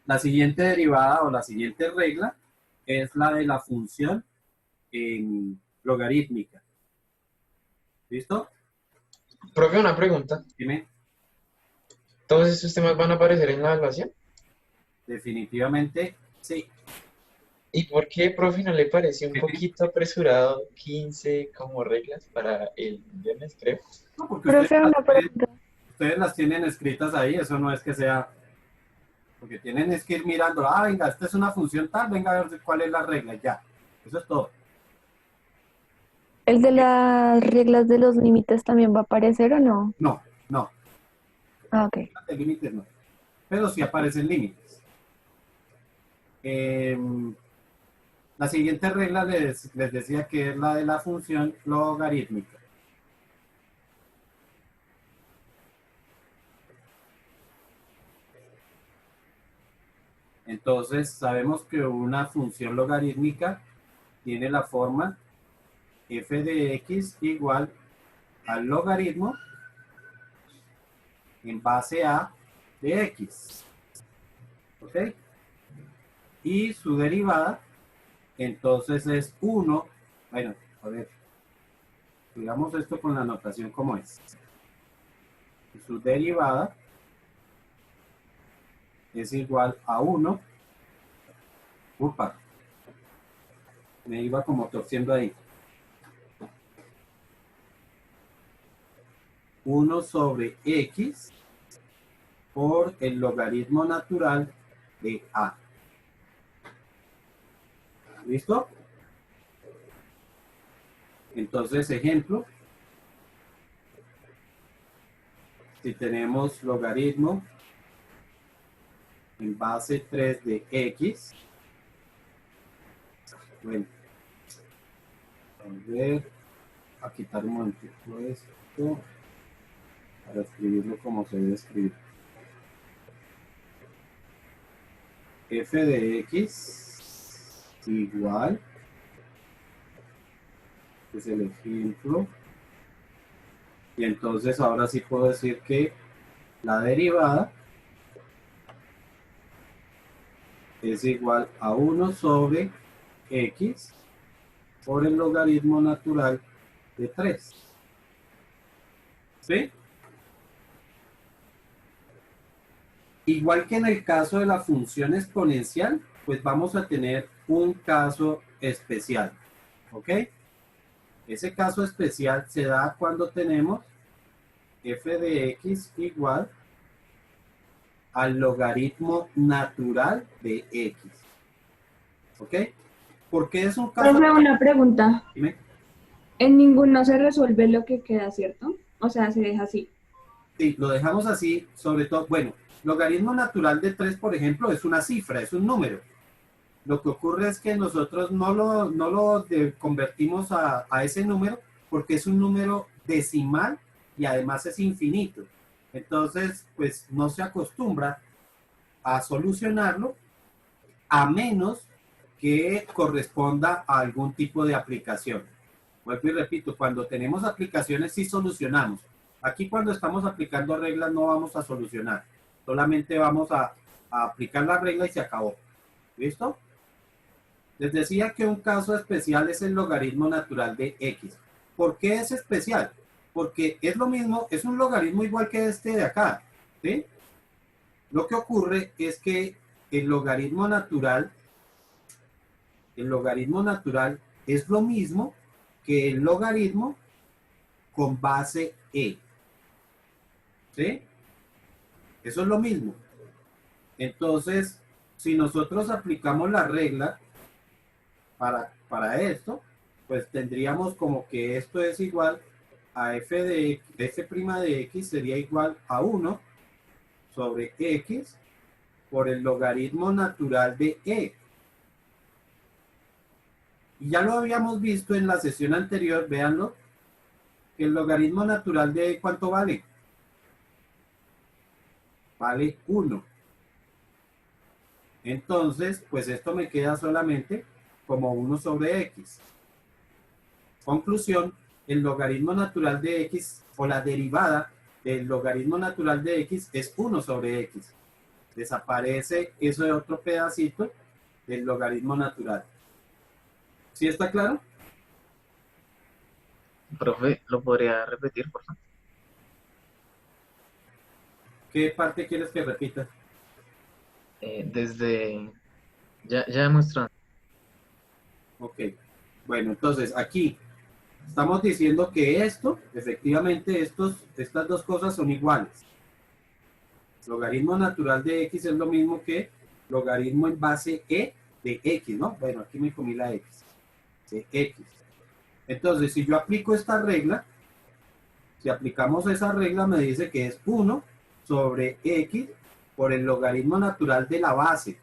La siguiente derivada o la siguiente regla es la de la función en logarítmica. ¿Listo? Profe, una pregunta. Dime, ¿Todos estos temas van a aparecer en la evaluación? definitivamente sí. ¿Y por qué, profe, no le pareció un poquito apresurado 15 como reglas para el viernes, creo? No, porque Profe, una pregunta. ustedes las tienen escritas ahí, eso no es que sea, porque tienen es que ir mirando, ah, venga, esta es una función tal, venga a ver cuál es la regla, ya. Eso es todo. ¿El de las reglas de los límites también va a aparecer o no? No, no, Ah, ok. de límites no, pero sí aparecen límites. Eh, la siguiente regla les decía que es la de la función logarítmica. Entonces, sabemos que una función logarítmica tiene la forma f de x igual al logaritmo en base a de x. ¿Ok? Y su derivada, entonces es 1. Bueno, a ver, digamos esto con la notación como es. Y su derivada es igual a 1. Upa, me iba como torciendo ahí. 1 sobre x por el logaritmo natural de a. ¿Listo? Entonces, ejemplo, si tenemos logaritmo en base 3 de x, bueno, a ver, a quitar un momentico esto para escribirlo como se debe escribir. F de x igual, es el ejemplo, y entonces ahora sí puedo decir que la derivada es igual a 1 sobre x por el logaritmo natural de 3. ¿Sí? Igual que en el caso de la función exponencial, pues vamos a tener un caso especial. ¿Ok? Ese caso especial se da cuando tenemos f de x igual al logaritmo natural de x. ¿Ok? Porque es un caso... Profe, una pregunta. Dime. En ninguno se resuelve lo que queda, ¿cierto? O sea, se deja así. Sí, lo dejamos así, sobre todo, bueno, logaritmo natural de 3, por ejemplo, es una cifra, es un número. Lo que ocurre es que nosotros no lo convertimos a ese número porque es un número decimal y además es infinito. Entonces, pues no se acostumbra a solucionarlo a menos que corresponda a algún tipo de aplicación. Vuelvo y repito, cuando tenemos aplicaciones sí solucionamos. Aquí cuando estamos aplicando reglas no vamos a solucionar. Solamente vamos a aplicar la regla y se acabó. ¿Listo? Les decía que un caso especial es el logaritmo natural de x. ¿Por qué es especial? Porque es lo mismo, es un logaritmo igual que este de acá. ¿Sí? Lo que ocurre es que el logaritmo natural, el logaritmo natural es lo mismo que el logaritmo con base e. ¿Sí? Eso es lo mismo. Entonces, si nosotros aplicamos la regla para esto, pues tendríamos como que esto es igual a f de f' de x sería igual a 1 sobre x por el logaritmo natural de e. Y ya lo habíamos visto en la sesión anterior, véanlo, que el logaritmo natural de e, ¿cuánto vale? Vale 1. Entonces, pues esto me queda solamente como 1 sobre x. Conclusión, el logaritmo natural de x o la derivada del logaritmo natural de x es 1 sobre x. Desaparece eso de otro pedacito del logaritmo natural. ¿Sí está claro? Profe, ¿lo podría repetir, por favor? ¿Qué parte quieres que repita? Desde... Ya demostró. Ok. Bueno, entonces aquí estamos diciendo que esto, efectivamente, estas dos cosas son iguales. Logaritmo natural de x es lo mismo que logaritmo en base e de x, ¿no? Bueno, aquí me comí la x. De x. Entonces, si yo aplico esta regla, si aplicamos esa regla, me dice que es 1 sobre x por el logaritmo natural de la base.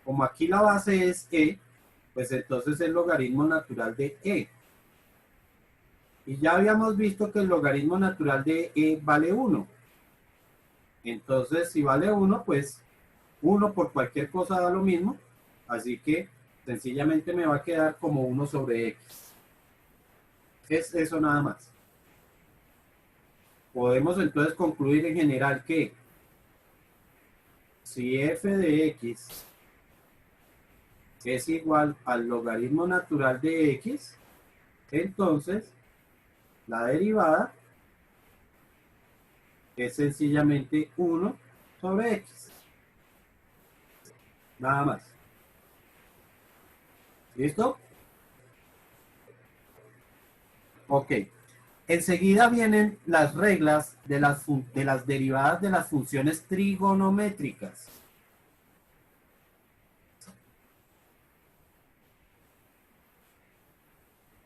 Como aquí la base es e, pues entonces el logaritmo natural de e. Y ya habíamos visto que el logaritmo natural de e vale 1. Entonces, si vale 1, pues 1 por cualquier cosa da lo mismo. Así que sencillamente me va a quedar como 1 sobre x. Es eso nada más. Podemos entonces concluir en general que si f de x es igual al logaritmo natural de x, entonces la derivada es sencillamente 1 sobre x. Nada más. ¿Listo? Ok. Enseguida vienen las reglas de las derivadas de las funciones trigonométricas.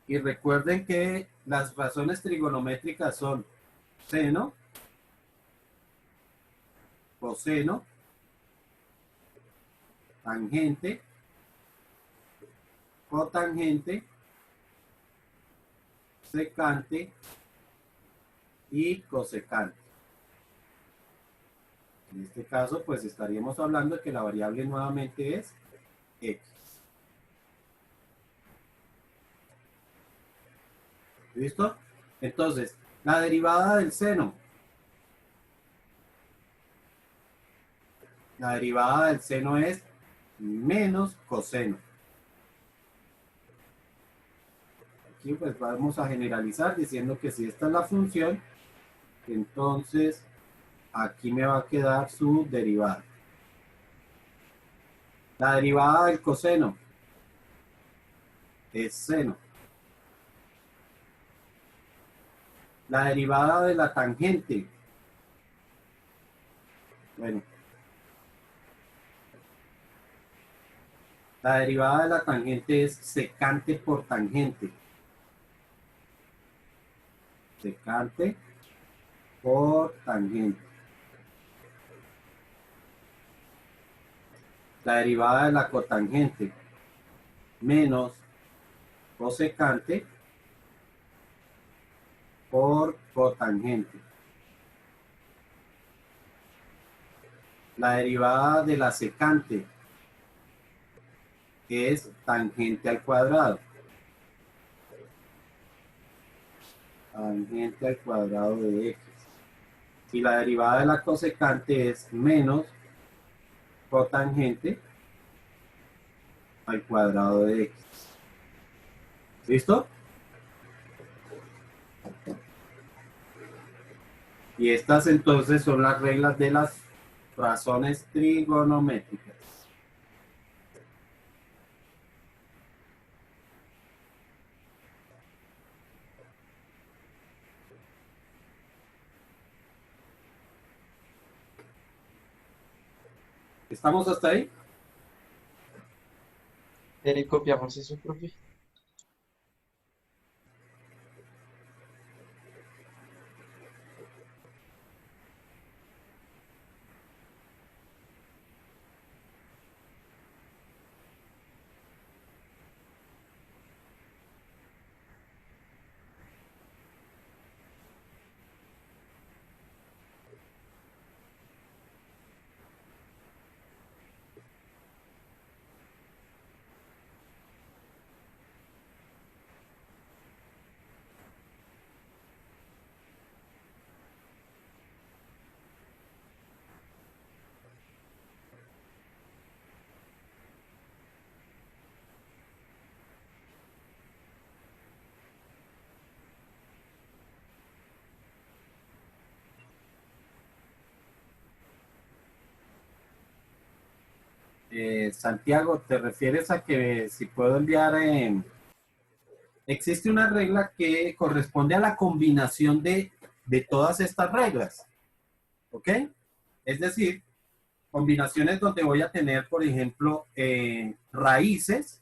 Y recuerden que las razones trigonométricas son seno, coseno, tangente, cotangente, secante y cosecante. En este caso, pues estaríamos hablando de que la variable nuevamente es x. ¿Listo? Entonces, la derivada del seno. La derivada del seno es menos coseno. Aquí pues vamos a generalizar diciendo que si esta es la función, entonces aquí me va a quedar su derivada. La derivada del coseno es seno. La derivada de la tangente. Bueno. La derivada de la tangente es secante por tangente. Secante por tangente. La derivada de la cotangente menos cosecante por cotangente. La derivada de la secante es tangente al cuadrado. Tangente al cuadrado de x. Y la derivada de la cosecante es menos cotangente al cuadrado de x. ¿Listo? Y estas entonces son las reglas de las razones trigonométricas. ¿Estamos hasta ahí? ¿Le copiamos eso, profe? Santiago, ¿te refieres a que si puedo enviar... existe una regla que corresponde a la combinación de todas estas reglas, ¿ok? Es decir, combinaciones donde voy a tener, por ejemplo, raíces,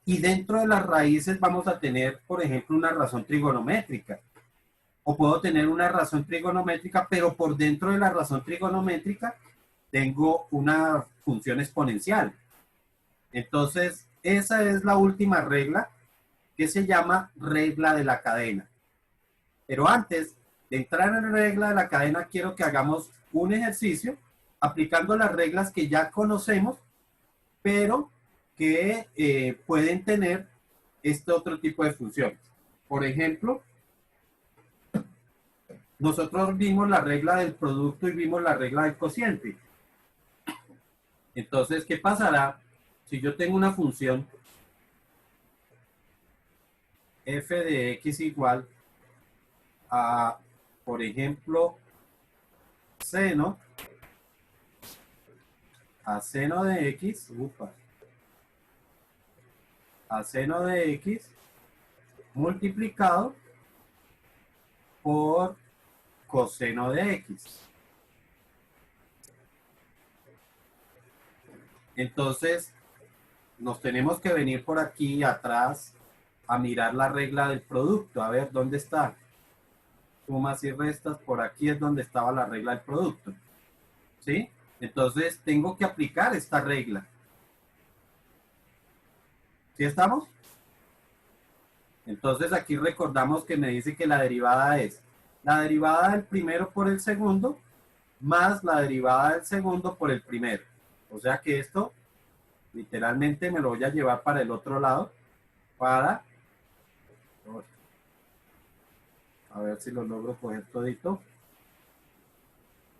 y dentro de las raíces vamos a tener, por ejemplo, una razón trigonométrica. O puedo tener una razón trigonométrica, pero por dentro de la razón trigonométrica tengo una función exponencial. Entonces, esa es la última regla, que se llama regla de la cadena. Pero antes de entrar en la regla de la cadena, quiero que hagamos un ejercicio aplicando las reglas que ya conocemos, pero que pueden tener este otro tipo de funciones. Por ejemplo, nosotros vimos la regla del producto y vimos la regla del cociente. Entonces, ¿qué pasará si yo tengo una función f de x igual a, por ejemplo, seno de x, a seno de x multiplicado por coseno de x? Entonces, nos tenemos que venir por aquí atrás a mirar la regla del producto, a ver dónde está. Sumas y restas, por aquí es donde estaba la regla del producto, ¿sí? Entonces, tengo que aplicar esta regla. ¿Sí estamos? Entonces, aquí recordamos que me dice que la derivada es la derivada del primero por el segundo más la derivada del segundo por el primero. O sea que esto, literalmente, me lo voy a llevar para el otro lado, para... A ver si lo logro coger todito.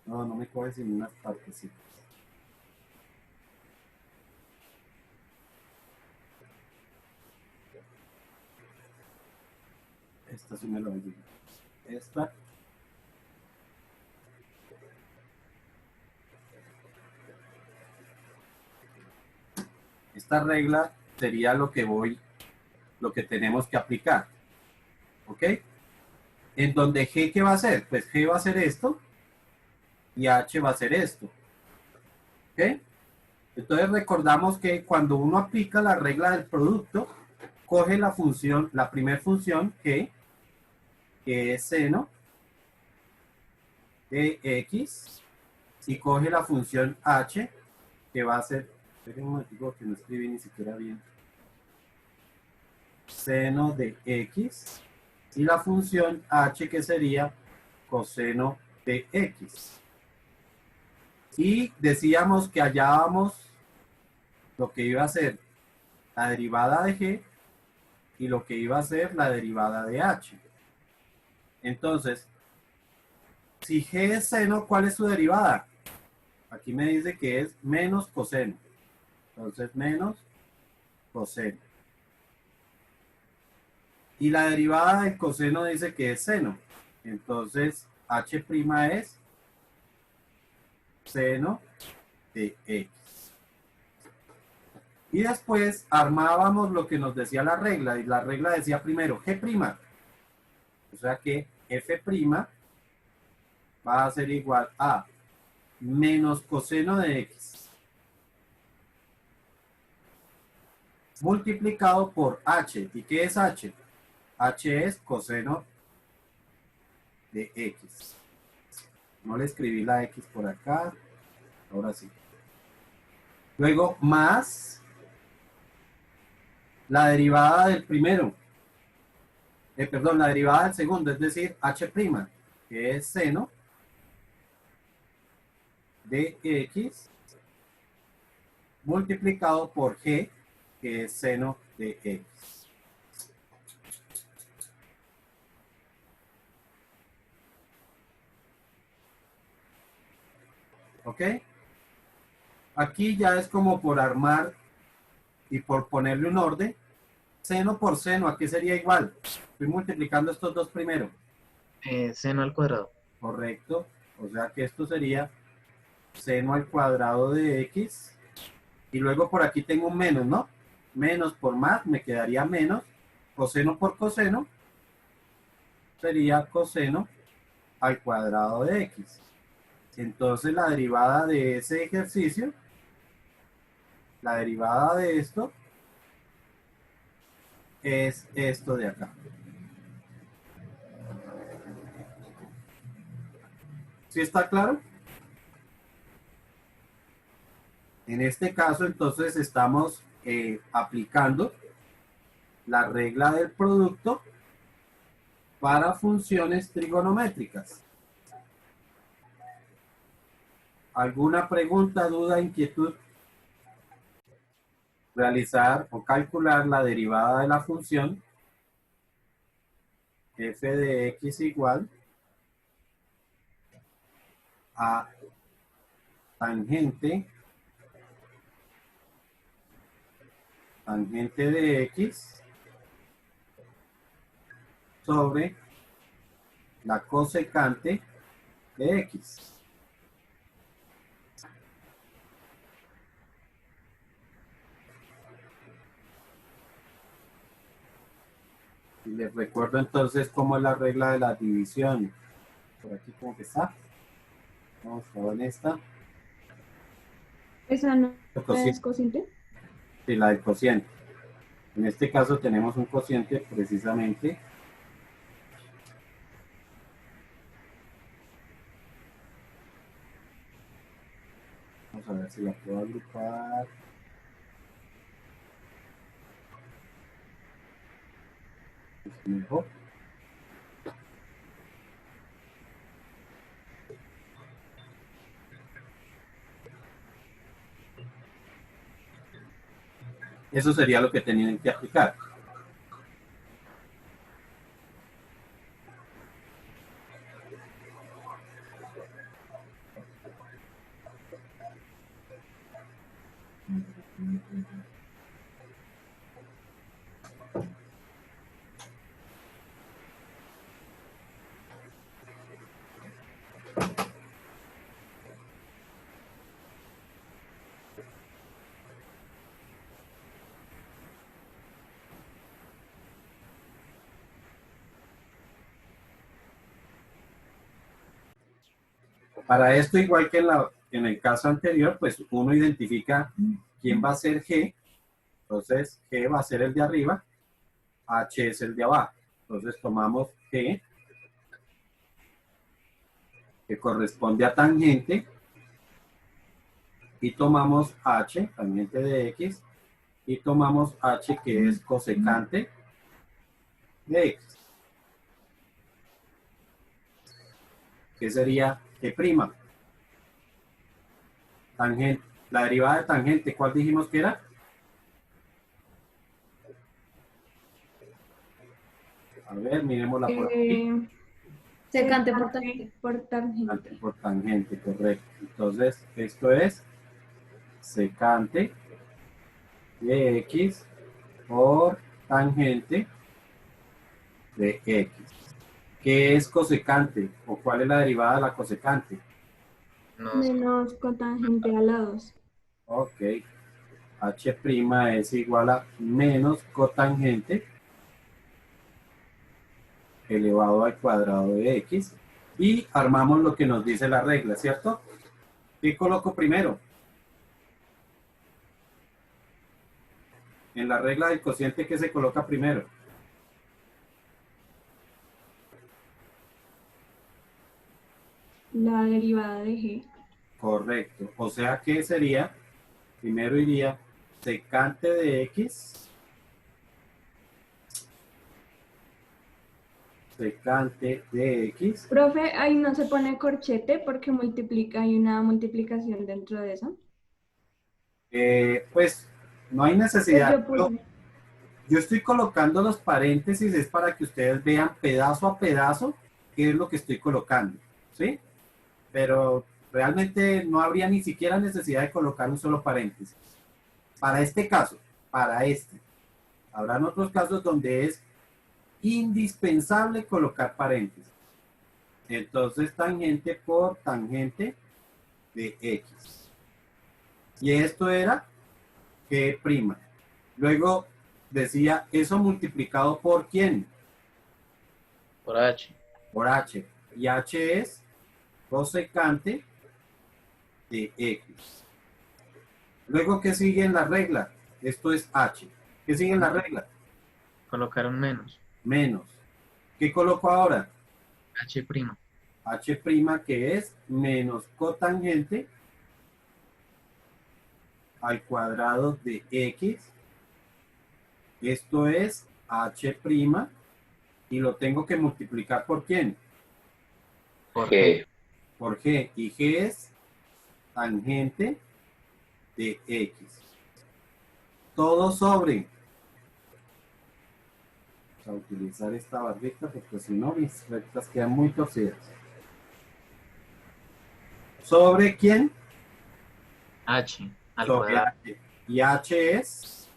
No, no me coge sin unas partecitas. Esta sí me lo voy a llevar. Esta. Esta regla sería lo que tenemos que aplicar. ¿Ok? En donde G, ¿qué va a hacer? Pues G va a hacer esto y H va a hacer esto. ¿Ok? Entonces recordamos que cuando uno aplica la regla del producto, coge la función, la primera función G, que es seno de X, y coge la función H, que va a ser, esperen un momentico que no escribí ni siquiera bien, seno de X, y la función H, que sería coseno de X. Y decíamos que hallábamos lo que iba a ser la derivada de G y lo que iba a ser la derivada de H. Entonces, si G es seno, ¿cuál es su derivada? Aquí me dice que es menos coseno. Entonces, menos coseno. Y la derivada del coseno dice que es seno. Entonces, H' es seno de X. Y después armábamos lo que nos decía la regla. Y la regla decía primero G'. O sea que F' va a ser igual a menos coseno de X multiplicado por H. ¿Y qué es H? H es coseno de X. No le escribí la X por acá. Ahora sí. Luego más la derivada del primero. Perdón, la derivada del segundo, es decir, H', que es seno de X multiplicado por G, que es seno de X. ¿Ok? Aquí ya es como por armar y por ponerle un orden. Seno por seno, ¿a qué sería igual? Estoy multiplicando estos dos primero. Seno al cuadrado. Correcto. O sea que esto sería seno al cuadrado de X Y luego por aquí tengo un menos, ¿no? Menos por más, me quedaría menos. Coseno por coseno sería coseno al cuadrado de x. Entonces la derivada de ese ejercicio, la derivada de esto, es esto de acá. ¿Sí está claro? En este caso, entonces, estamos aplicando la regla del producto para funciones trigonométricas. ¿Alguna pregunta, duda, inquietud? Realizar o calcular la derivada de la función f de x igual a tangente de x sobre la cosecante de x. Y les recuerdo entonces cómo es la regla de la división. Por aquí como que está. Vamos a ver en esta. ¿Esa no El es cociente. cociente? Sí, la del cociente. En este caso tenemos un cociente precisamente. Vamos a ver si la puedo agrupar. Es mejor. Eso sería lo que tenían que aplicar. Para esto, igual que en el caso anterior, pues uno identifica quién va a ser G. Entonces, G va a ser el de arriba, H es el de abajo. Entonces, tomamos G, que corresponde a tangente, y tomamos H, tangente de X, y tomamos H, que es cosecante de X. ¿Qué sería G'? Tangente. La derivada de tangente, ¿cuál dijimos que era? A ver, miremosla por aquí. Secante por tangente. Secante por tangente, correcto. Entonces, esto es secante de X por tangente de X. ¿Qué es cosecante? ¿O cuál es la derivada de la cosecante? Menos cotangente a la 2. Ok. H' es igual a menos cotangente elevado al cuadrado de X. Y armamos lo que nos dice la regla, ¿cierto? ¿Qué coloco primero? En la regla del cociente, ¿qué se coloca primero? La derivada de G. Correcto. O sea que sería, primero iría secante de X, secante de X. Profe, ahí no se pone corchete porque hay una multiplicación dentro de eso. Pues no hay Pues necesidad. yo puse. Yo estoy colocando los paréntesis, es para que ustedes vean pedazo a pedazo qué es lo que estoy colocando, ¿sí? Pero realmente no habría ni siquiera necesidad de colocar un solo paréntesis. Para este caso, para este. Habrán otros casos donde es indispensable colocar paréntesis. Entonces, tangente por tangente de X. Y esto era G'. Luego decía, eso multiplicado por ¿quién? Por H. Por H. Y H es cosecante de X. Luego, ¿qué sigue en la regla? Esto es H. ¿Qué sigue en la regla? Colocar un menos. Menos. ¿Qué coloco ahora? H'. H' que es menos cotangente al cuadrado de X. Esto es H' y lo tengo que multiplicar ¿por quién? Por G. Por G. Y G es tangente de X. Todo sobre. Vamos a utilizar esta barbita porque si no mis rectas quedan muy torcidas. ¿Sobre quién? H al Sobre cuadrado. H. Y H es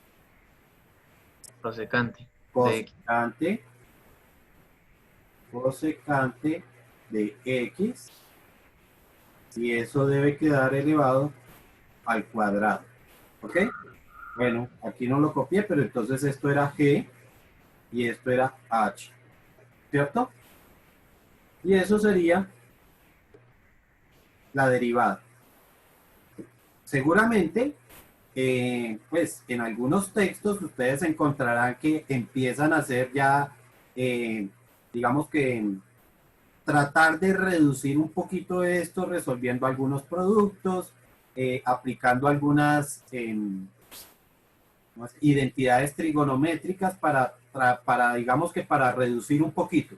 Cosecante de X. cosecante de X. Y eso debe quedar elevado al cuadrado. ¿Ok? Bueno, aquí no lo copié, pero entonces esto era G y esto era H. ¿Cierto? Y eso sería la derivada. Seguramente, pues en algunos textos ustedes encontrarán que empiezan a hacer ya, digamos que tratar de reducir un poquito esto, resolviendo algunos productos, aplicando algunas identidades trigonométricas para, digamos que para reducir un poquito.